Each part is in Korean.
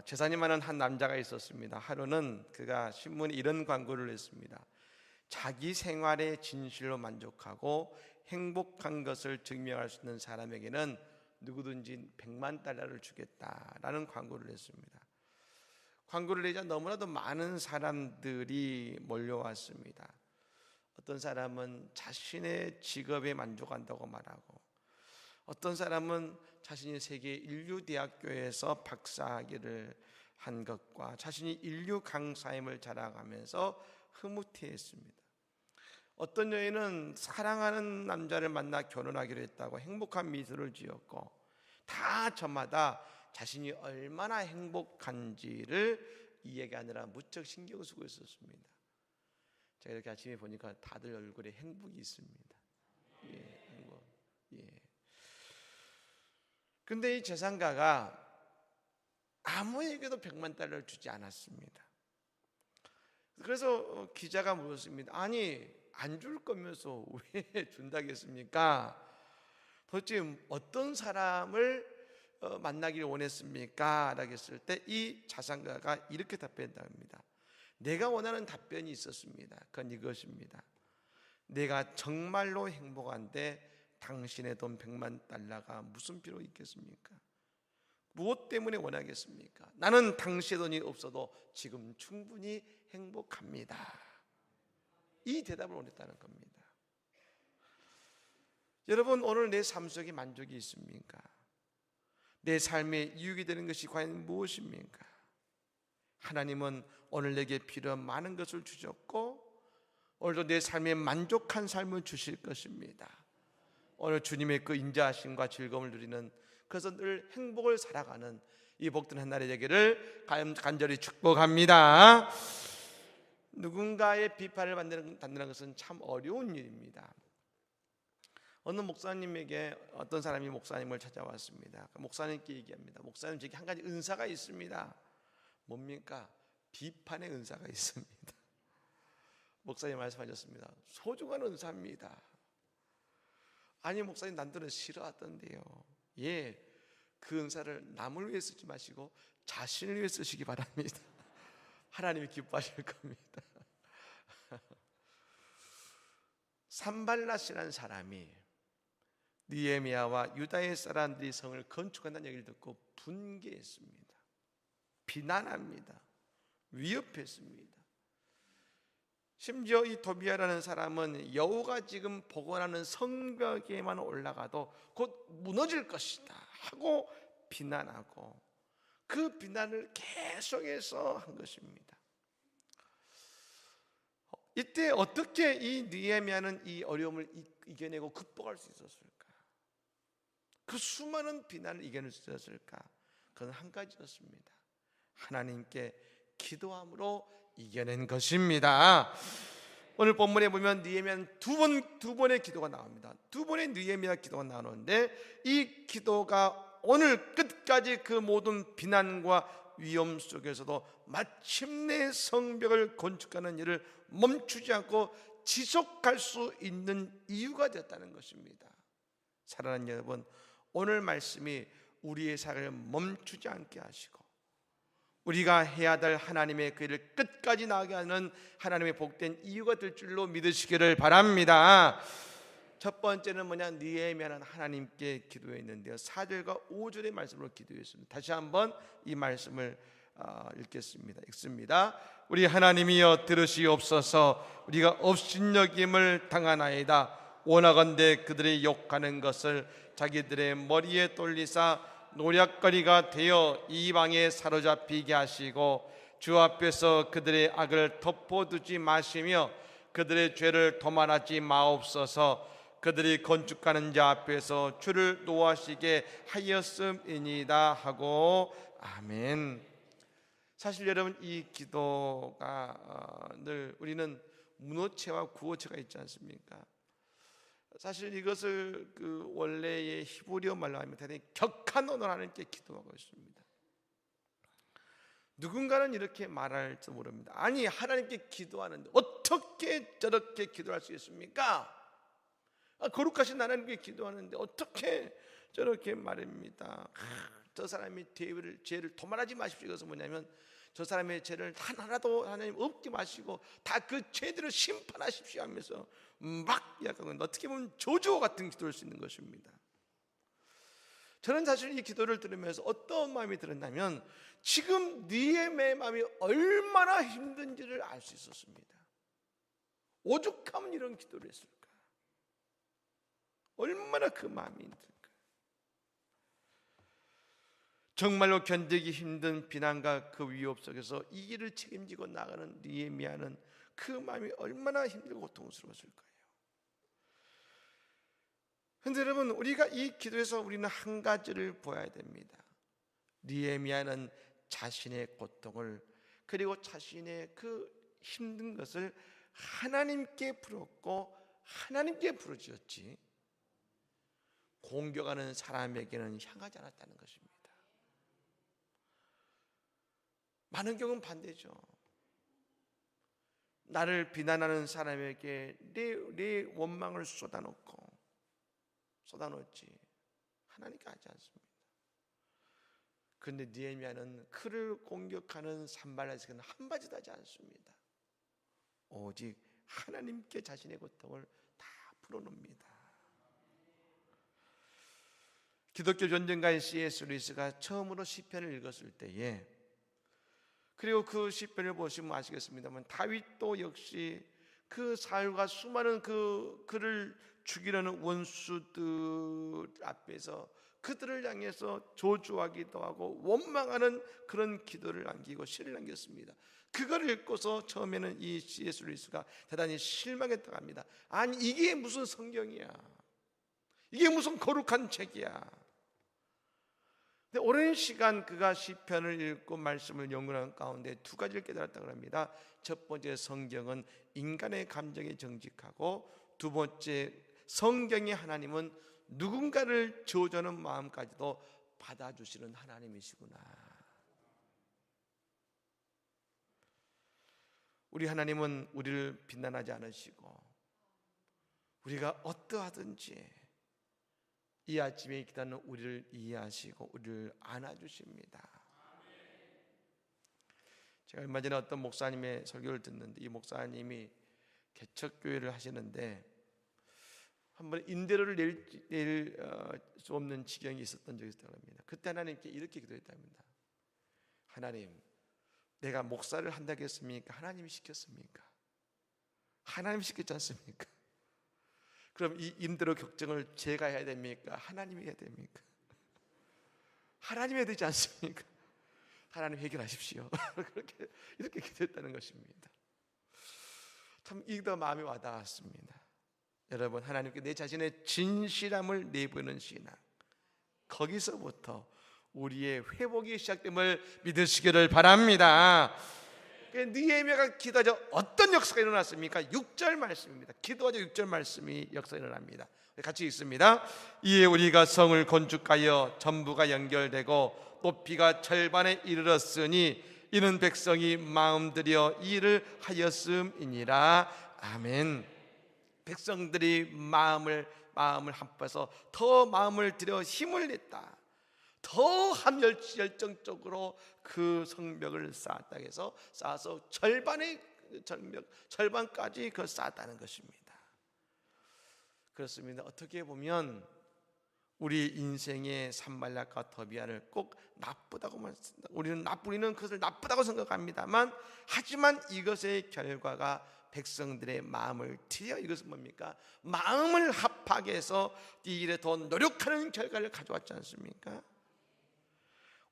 재산이 많은 한 남자가 있었습니다. 하루는 그가 신문에 이런 광고를 냈습니다. 자기 생활의 진실로 만족하고 행복한 것을 증명할 수 있는 사람에게는 누구든지 100만 달러를 주겠다라는 광고를 냈습니다. 광고를 내자 너무나도 많은 사람들이 몰려왔습니다. 어떤 사람은 자신의 직업에 만족한다고 말하고, 어떤 사람은 자신이 세계 인류대학교에서 박사학위를 한 것과 자신이 인류 강사임을 자랑하면서 흐뭇해했습니다. 어떤 여인은 사랑하는 남자를 만나 결혼하기로 했다고 행복한 미소를 지었고, 다 저마다 자신이 얼마나 행복한지를 이야기하느라 무척 신경 쓰고 있었습니다. 제가 이렇게 아침에 보니까 다들 얼굴에 행복이 있습니다. 행복. 근데 이 재산가가 아무에게도 100만 달러를 주지 않았습니다. 그래서 기자가 물었습니다. 아니, 안 줄 거면서 왜 준다겠습니까? 도대체 어떤 사람을 만나기를 원했습니까? 라고 했을 때 이 자산가가 이렇게 답변했다고 합니다. 내가 원하는 답변이 있었습니다. 그건 이것입니다. 내가 정말로 행복한데 당신의 돈 100만 달러가 무슨 필요 있겠습니까? 무엇 때문에 원하겠습니까? 나는 당신의 돈이 없어도 지금 충분히 행복합니다. 이 대답을 원했다는 겁니다. 여러분, 오늘 내 삶 속에 만족이 있습니까? 내 삶에 이익이 되는 것이 과연 무엇입니까? 하나님은 오늘 내게 필요한 많은 것을 주셨고, 오늘도 내 삶에 만족한 삶을 주실 것입니다. 오늘 주님의 그 인자하심과 즐거움을 누리는, 그래서 늘 행복을 살아가는 이 복된 한 날이 되기를 간절히 축복합니다. 누군가의 비판을 받는 것은 참 어려운 일입니다. 어느 목사님에게 어떤 사람이 목사님을 찾아왔습니다. 목사님께 얘기합니다. 목사님, 저기 한 가지 은사가 있습니다. 뭡니까? 비판의 은사가 있습니다. 목사님 말씀하셨습니다. 소중한 은사입니다. 아니, 목사님, 남들은 싫어하던데요. 그 은사를 남을 위해 쓰지 마시고 자신을 위해 쓰시기 바랍니다. 하나님이 기뻐하실 겁니다. 산발랏이라는 사람이 느헤미야와 유다의 사람들이 성을 건축한다는 얘기를 듣고 분개했습니다. 비난합니다. 위협했습니다. 심지어 이 도비아라는 사람은 여호가 지금 복원하는 성벽에만 올라가도 곧 무너질 것이다 하고 비난하고, 그 비난을 계속해서 한 것입니다. 이때 어떻게 이 느헤미야는 이 어려움을 이겨내고 극복할 수 있었을까? 그 수많은 비난을 이겨낼 수 있었을까? 그건 한 가지였습니다. 하나님께 기도함으로 이겨낸 것입니다. 오늘 본문에 보면 느헤미야는 두 번의 기도가 나옵니다. 두 번의 느헤미야 기도가 나오는데, 이 기도가 오늘 끝까지 그 모든 비난과 위험 속에서도 마침내 성벽을 건축하는 일을 멈추지 않고 지속할 수 있는 이유가 되었다는 것입니다. 사랑하는 여러분, 오늘 말씀이 우리의 삶을 멈추지 않게 하시고 우리가 해야 될 하나님의 그 일을 끝까지 나가게 하는 하나님의 복된 이유가 될 줄로 믿으시기를 바랍니다. 첫 번째는 뭐냐? 느헤미야는 하나님께 기도했는데요, 4절과 5절의 말씀으로 기도했습니다. 다시 한번 이 말씀을 읽습니다. 우리 하나님이여 들으시옵소서. 우리가 업신여김을 당하나이다. 원하건대 그들의 욕하는 것을 자기들의 머리에 돌리사 노략거리가 되어 이방에 사로잡히게 하시고, 주 앞에서 그들의 악을 덮어두지 마시며 그들의 죄를 도말하지 마옵소서. 그들이 건축하는 자 앞에서 주를 노하시게 하였음이니이다 하고, 아멘. 사실 여러분, 이 기도가 늘 우리는 문어체와 구어체가 있지 않습니까? 사실 이것을 그 원래의 히브리어 말로 하면 대단히 격한 언어로 하나님께 기도하고 있습니다. 누군가는 이렇게 말할지 모릅니다. 아니, 하나님께 기도하는데 어떻게 저렇게 기도할 수 있습니까? 거룩하신 하나님께 기도하는데 어떻게 저렇게 말입니다. 저 사람의 죄를 도말하지 마십시오. 이것은 뭐냐면 저 사람의 죄를 하나도 하나님 없게 마시고 다 그 죄들을 심판하십시오 하면서 막 약간 어떻게 보면 조주어 같은 기도를 할 수 있는 것입니다. 저는 사실 이 기도를 들으면서 어떤 마음이 들었냐면 지금 느헤미야의 마음이 얼마나 힘든지를 알 수 있었습니다. 오죽하면 이런 기도를 했을까? 얼마나 그 마음이 힘들까? 정말로 견디기 힘든 비난과 그 위협 속에서 이 일을 책임지고 나가는 느헤미야는 그 마음이 얼마나 힘들고 고통스러웠을까요? 그런데 여러분, 우리가 이 기도에서 우리는 한 가지를 보아야 됩니다. 느헤미야는 자신의 고통을 그리고 자신의 그 힘든 것을 하나님께 풀었고 하나님께 부르짖었지 공격하는 사람에게는 향하지 않았다는 것입니다. 많은 경우는 반대죠. 나를 비난하는 사람에게 내 원망을 쏟아놓지 하나님께 하지 않습니다. 그런데 느헤미야는 그를 공격하는 산발라에게는 한마디도 하지 않습니다. 오직 하나님께 자신의 고통을 다 풀어놓습니다. 기독교 전쟁가인 C.S. 루이스가 처음으로 시편을 읽었을 때에 그리고 그 시편을 보시면 아시겠습니다만 다윗도 역시 그 사울과 수많은 그를 죽이려는 원수들 앞에서 그들을 향해서 조주하기도 하고 원망하는 그런 기도를 남기고 시를 남겼습니다. 그걸 읽고서 처음에는 이 C.S. 루이스가 대단히 실망했다고 합니다. 아니 이게 무슨 성경이야? 이게 무슨 거룩한 책이야? 근데 오랜 시간 그가 시편을 읽고 말씀을 연구하는 가운데 두 가지를 깨달았다고 합니다. 첫 번째, 성경은 인간의 감정에 정직하고 두 번째, 성경의 하나님은 누군가를 저주하는 마음까지도 받아주시는 하나님이시구나. 우리 하나님은 우리를 비난하지 않으시고 우리가 어떠하든지 이 아침에 기도하는 우리를 이해하시고 우리를 안아주십니다. 제가 얼마 전에 어떤 목사님의 설교를 듣는데 이 목사님이 개척교회를 하시는데 한번 임대료를 낼 수 없는 지경이 있었던 적이 있다고 합니다. 그때 하나님께 이렇게 기도했답니다. 하나님, 내가 목사를 한다고 했습니까? 하나님이 시켰습니까? 하나님이 시켰지 않습니까? 그럼 이 임대료 결정을 제가 해야 됩니까? 하나님이 해야 됩니까? 하나님이 해야 되지 않습니까? 하나님 해결하십시오. 이렇게 기도했다는 것입니다. 참 이거 마음이 와닿았습니다. 여러분, 하나님께 내 자신의 진실함을 내보이는 신앙, 거기서부터 우리의 회복이 시작됨을 믿으시기를 바랍니다. 느헤미야가 기도하자 어떤 역사가 일어났습니까? 6절 말씀입니다. 기도하자 6절 말씀이 역사가 일어납니다. 같이 읽습니다. 이에 우리가 성을 건축하여 전부가 연결되고 높이가 절반에 이르렀으니 이는 백성이 마음들여 이 일을 하였음이니라. 아멘. 백성들이 마음을 합해서 더 마음을 들여 힘을 냈다. 더 열정적으로 그 성벽을 쌓았다 해서 쌓아서 절반까지 그 쌓았다는 것입니다. 그렇습니다. 어떻게 보면 우리 인생의 산발락과 더비아를 꼭 나쁘다고만 우리는 그것을 나쁘다고 생각합니다만 하지만 이것의 결과가 백성들의 마음을 들여 이것은 뭡니까? 마음을 합하게 해서 이 일에 더 노력하는 결과를 가져왔지 않습니까?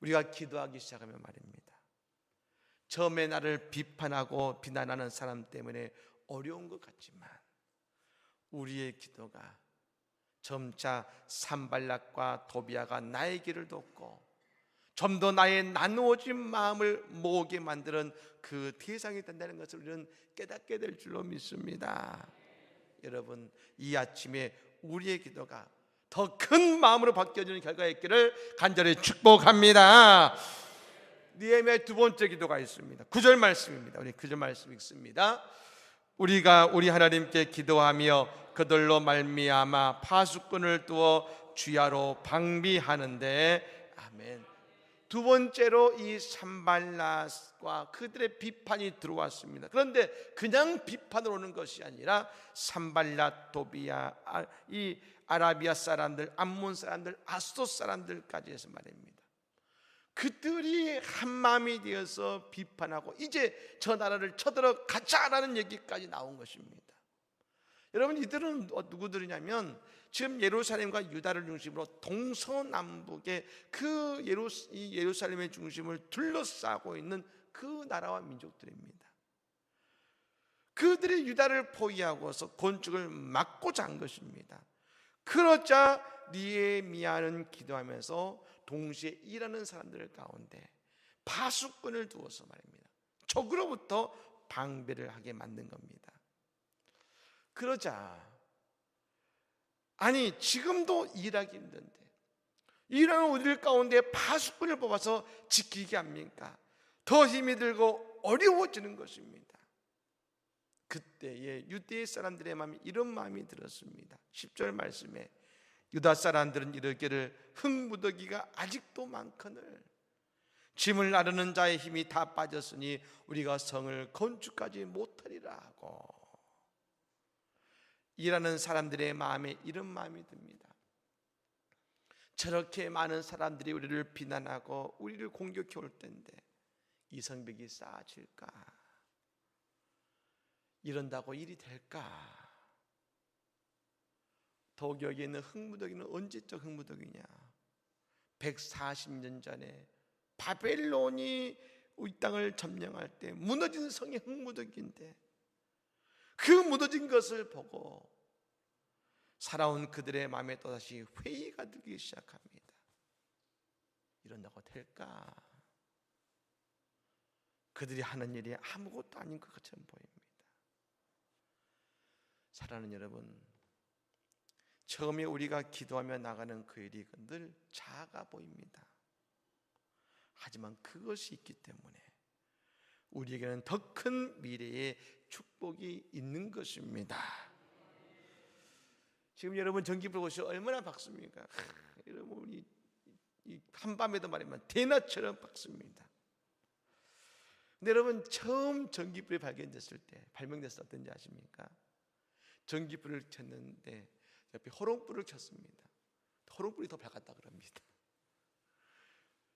우리가 기도하기 시작하면 말입니다. 처음에 나를 비판하고 비난하는 사람 때문에 어려운 것 같지만 우리의 기도가 점차 산발락과 도비아가 나의 길을 돕고 좀 더 나의 나누어진 마음을 모으게 만드는 그 대상이 된다는 것을 우리는 깨닫게 될 줄로 믿습니다. 여러분, 이 아침에 우리의 기도가 더 큰 마음으로 바뀌어지는 결과가 있기를 간절히 축복합니다. 느헤미야의 두 번째 기도가 있습니다. 9절 말씀입니다. 우리 9절 말씀 읽습니다. 우리가 우리 하나님께 기도하며 그들로 말미암아 파수꾼을 두어 주야로 방비하는데 아멘. 두 번째로 이 산발랏과 그들의 비판이 들어왔습니다. 그런데 그냥 비판으로 오는 것이 아니라 산발랏, 도비야, 이 아라비아 사람들, 암몬 사람들, 아스돗 사람들까지 해서 말입니다. 그들이 한 마음이 되어서 비판하고 이제 저 나라를 쳐들어 가자라는 얘기까지 나온 것입니다. 여러분, 이들은 누구들이냐면 지금 예루살렘과 유다를 중심으로 동서남북의 그 예루살렘의 중심을 둘러싸고 있는 그 나라와 민족들입니다. 그들이 유다를 포위하고서 건축을 막고자 한 것입니다. 그러자 느헤미야는 기도하면서 동시에 일하는 사람들 가운데 파수꾼을 두어서 말입니다, 적으로부터 방배를 하게 만든 겁니다. 그러자 아니 지금도 일하기 힘든데 일하는 우리들 가운데 파수꾼을 뽑아서 지키게 합니까? 더 힘이 들고 어려워지는 것입니다. 그때에 유대의 사람들의 마음이 이런 마음이 들었습니다. 10절 말씀에 유다 사람들은 이르기를 흙무더기가 아직도 많거늘 짐을 나르는 자의 힘이 다 빠졌으니 우리가 성을 건축하지 못하리라 하고, 일하는 사람들의 마음에 이런 마음이 듭니다. 저렇게 많은 사람들이 우리를 비난하고 우리를 공격해 올 텐데 이 성벽이 쌓아질까? 이런다고 일이 될까? 더욱 여기에 있는 흙무더기는 언제적 흙무더기냐? 140년 전에 바벨론이 이 땅을 점령할 때 무너진 성의 흙무더기인데 그 무너진 것을 보고 살아온 그들의 마음에 또다시 회의가 들기 시작합니다. 이런다고 될까? 그들이 하는 일이 아무것도 아닌 것처럼 보입니다. 사랑하는 여러분, 처음에 우리가 기도하며 나가는 그 일이 늘 작아 보입니다. 하지만 그것이 있기 때문에 우리에게는 더 큰 미래의 축복이 있는 것입니다. 지금 여러분 전기불 보시면 얼마나 밝습니까? 여러분 우리 이 한밤에도 말이면 대낮처럼 밝습니다. 근데 여러분 처음 전기불이 발견됐을 때, 발명됐을 때 어떤지 아십니까? 전기불을 켰는데 옆에 호롱불을 켰습니다. 호롱불이 더 밝았다 그럽니다.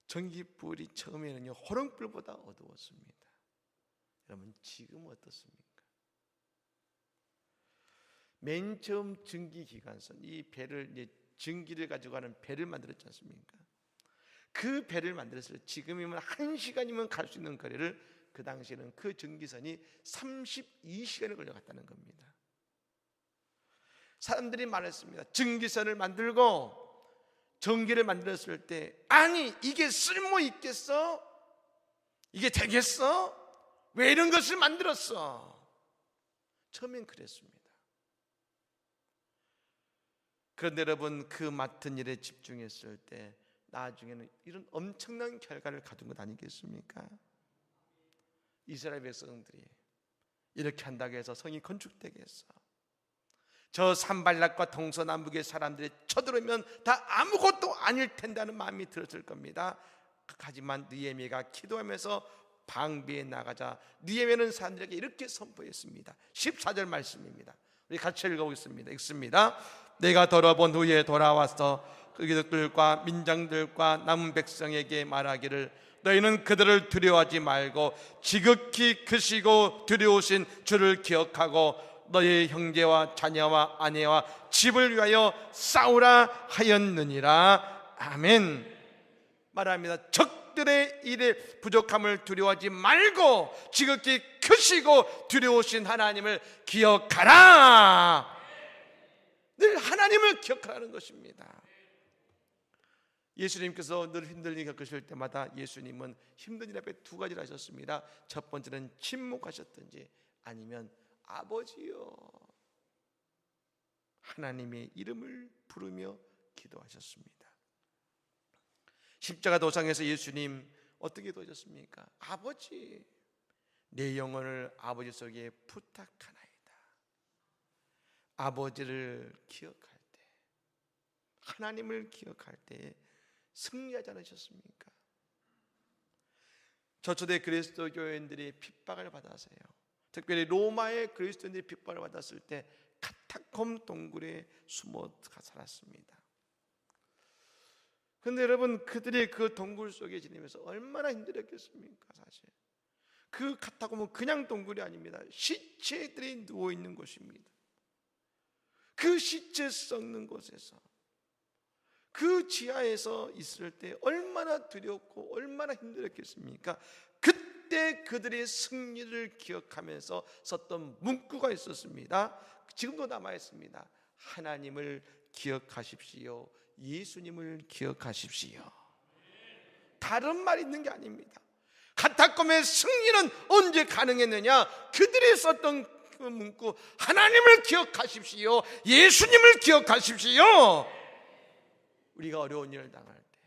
전기불이 처음에는요 호롱불보다 어두웠습니다. 여러분 지금 어떻습니까? 맨 처음 전기기관선, 이 배를 이제 전기를 가지고 가는 배를 만들었지 않습니까? 그 배를 만들었을 때 지금이면 1시간이면 갈 수 있는 거리를 그 당시에는 그 전기선이 32시간을 걸려갔다는 겁니다. 사람들이 말했습니다. 전기선을 만들고 전기를 만들었을 때 아니 이게 쓸모 있겠어? 이게 되겠어? 왜 이런 것을 만들었어? 처음엔 그랬습니다. 그런데 여러분 그 맡은 일에 집중했을 때 나중에는 이런 엄청난 결과를 가진 것 아니겠습니까? 이스라엘 백성들이 이렇게 한다고 해서 성이 건축되겠어? 저 산발락과 동서남북의 사람들이 쳐들어오면 다 아무것도 아닐 텐다는 마음이 들었을 겁니다. 하지만 느헤미야가 기도하면서 방비에 나가자 느헤미야는 사람들에게 이렇게 선포했습니다. 14절 말씀입니다. 우리 같이 읽어보겠습니다. 읽습니다. 내가 돌아본 후에 돌아와서 그들과 민장들과 남은 백성에게 말하기를 너희는 그들을 두려워하지 말고 지극히 크시고 두려우신 주를 기억하고 너희 형제와 자녀와 아내와 집을 위하여 싸우라 하였느니라. 아멘. 말합니다. 적들의 일에 부족함을 두려워하지 말고 지극히 크시고 두려우신 하나님을 기억하라. 늘 하나님을 기억하라는 것입니다. 예수님께서 늘 힘든 일 겪으실 때마다 예수님은 힘든 일 앞에 두 가지를 하셨습니다. 첫 번째는 침묵하셨든지 아니면 아버지여 하나님의 이름을 부르며 기도하셨습니다. 십자가 도상에서 예수님 어떻게 기도하셨습니까? 아버지 내 영혼을 아버지 속에 부탁하나이다. 아버지를 기억할 때, 하나님을 기억할 때 승리하지 않으셨습니까? 저초대 그리스도 교인들이 핍박을 받았어요. 특별히 로마의 그리스도인들이 핍박을 받았을 때 카타콤 동굴에 숨어 살았습니다. 그런데 여러분, 그들이 그 동굴 속에 지내면서 얼마나 힘들었겠습니까? 사실 그 카타콤은 그냥 동굴이 아닙니다. 시체들이 누워있는 곳입니다. 그 시체 썩는 곳에서, 그 지하에서 있을 때 얼마나 두렵고 얼마나 힘들었겠습니까? 그때 그들의 승리를 기억하면서 썼던 문구가 있었습니다. 지금도 남아있습니다. 하나님을 기억하십시오. 예수님을 기억하십시오. 다른 말 있는 게 아닙니다. 카타콤의 승리는 언제 가능했느냐? 그들이 썼던 그 문구, 하나님을 기억하십시오. 예수님을 기억하십시오. 우리가 어려운 일을 당할 때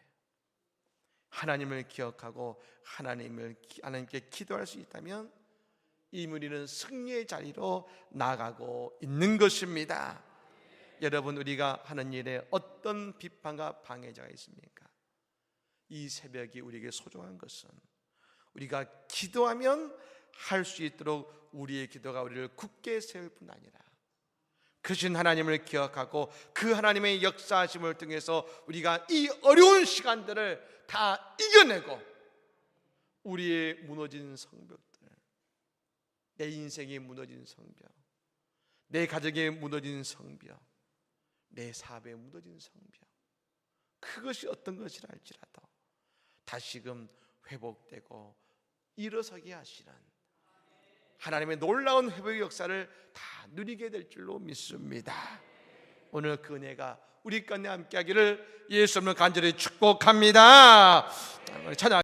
하나님을 기억하고 하나님께 기도할 수 있다면 이 무리는 승리의 자리로 나가고 있는 것입니다. 여러분, 우리가 하는 일에 어떤 비판과 방해자가 있습니까? 이 새벽이 우리에게 소중한 것은 우리가 기도하면 할 수 있도록 우리의 기도가 우리를 굳게 세울 뿐 아니라 크신 하나님을 기억하고 그 하나님의 역사하심을 통해서 우리가 이 어려운 시간들을 다 이겨내고 우리의 무너진 성벽들, 내 인생의 무너진 성벽, 내 가정의 무너진 성벽, 내 사업의 무너진 성벽, 그것이 어떤 것이라 할지라도 다시금 회복되고 일어서게 하시는 하나님의 놀라운 회복의 역사를 다 누리게 될 줄로 믿습니다. 오늘 그 은혜가 우리 가운데 함께하기를 예수 이름으로 간절히 축복합니다. 찬양.